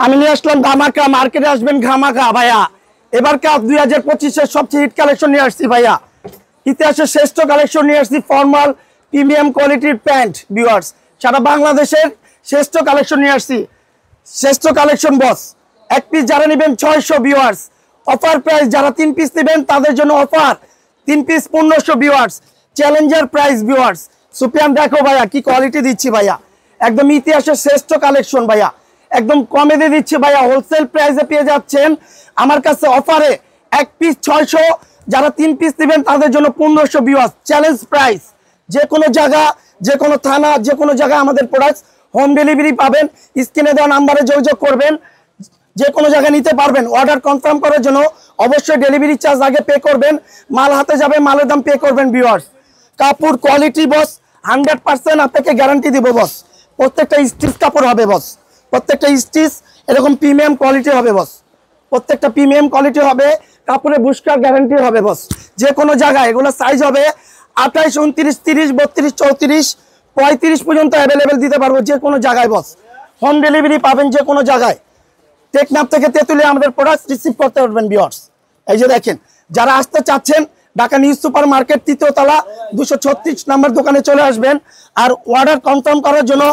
আমি নিয়ে আসলাম ধামাকা, মার্কেটে আসবেন ধামাকা ভাইয়া। এবার কাপ 2025-এর সবচেয়ে হিট কালেকশন নিয়ে আসছি ভাইয়া। ইতিহাসের শ্রেষ্ঠ কালেকশন নিয়ে আসছি, ফর্মাল প্রিমিয়াম কোয়ালিটির প্যান্ট ভিউয়ার্স। সারা বাংলাদেশের শ্রেষ্ঠ কালেকশন নিয়ে আসছি, শ্রেষ্ঠ কালেকশন বস। এক পিস যারা নেবেন 600 ভিউয়ার্স, অফার প্রাইস। যারা 3 পিস নেবেন তাদের জন্য offer 3 piece 1500 viewers, Challenger price viewers. Sufiyan দেখো ভাইয়া কি কোয়ালিটি দিচ্ছি ভাইয়া, একদম ইতিহাসের শ্রেষ্ঠ কালেকশন ভাইয়া, একদম কমে দিয়ে দিচ্ছি ভাইয়া। হোলসেল প্রাইসে পেয়ে যাচ্ছেন আমার কাছে অফারে এক পিস 600, যারা 3 পিস নেবেন তাদের জন্য 1500 ভিউয়ার্স, চ্যালেঞ্জ প্রাইস। যে কোনো জায়গা, যে কোনো থানা, যে কোনো জায়গায় আমাদের প্রোডাক্ট হোম ডেলিভারি পাবেন। স্ক্রিনে দেওয়া নাম্বারে যোগাযোগ করবেন, যে কোনো জায়গায় নিতে পারবেন। অর্ডার কনফার্ম করার জন্য অবশ্যই ডেলিভারি চার্জ আগে পে করবেন, মাল হাতে যাবে, মালের দাম পে করবেন ভিউয়ার্স। কাপড় কোয়ালিটি বস 100% আপনাকে গ্যারান্টি দিব বস। প্রত্যেকটা স্টিচ কাপড় হবে বস, প্রত্যেকটা স্টিচ এরকম প্রিমিয়াম কোয়ালিটি হবে বস, প্রত্যেকটা প্রিমিয়াম কোয়ালিটি হবে। কাপড়ে বুস্কার গ্যারান্টি হবে বস। যে কোনো জায়গায় এগুলো সাইজ হবে 28, 29, 30, 32, 34, 35 পর্যন্ত অ্যাভেলেবেল দিতে পারবো যে কোনো জায়গায় বস। হোম ডেলিভারি পাবেন যে কোনো জায়গায়। টেকনাফ থেকে তেঁতুলিয়া আমাদের প্রোডাক্ট রিসিভ করতে পারবেন ভিউয়ার্স। এই যে দেখেন, যারা আসতে চাচ্ছেন ঢাকা নিউ সুপার মার্কেট 3য় তলা 236 নম্বর দোকানে চলে আসবেন। আর অর্ডার কনফার্ম করার জন্য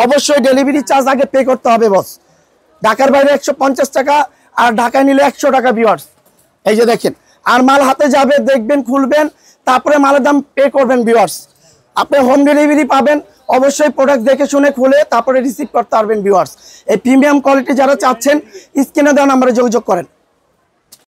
অবশ্যই ডেলিভারি চার্জ আগে পে করতে হবে বস। ঢাকার বাইরে 150 টাকা, আর ঢাকায় নিলে 100 টাকা ভিউয়ার্স। এই যে দেখেন, আর মাল হাতে যাবে, দেখবেন, খুলবেন, তারপরে মালের দাম পে করবেন ভিউয়ার্স। আপনি হোম ডেলিভারি পাবেন, অবশ্যই প্রোডাক্ট দেখে শুনে খুলে তারপরে রিসিভ করতে পারবেন ভিউয়ার্স। এই প্রিমিয়াম কোয়ালিটি যারা চাচ্ছেন স্ক্রিনে দেওয়া নাম্বারে যোগাযোগ করেন।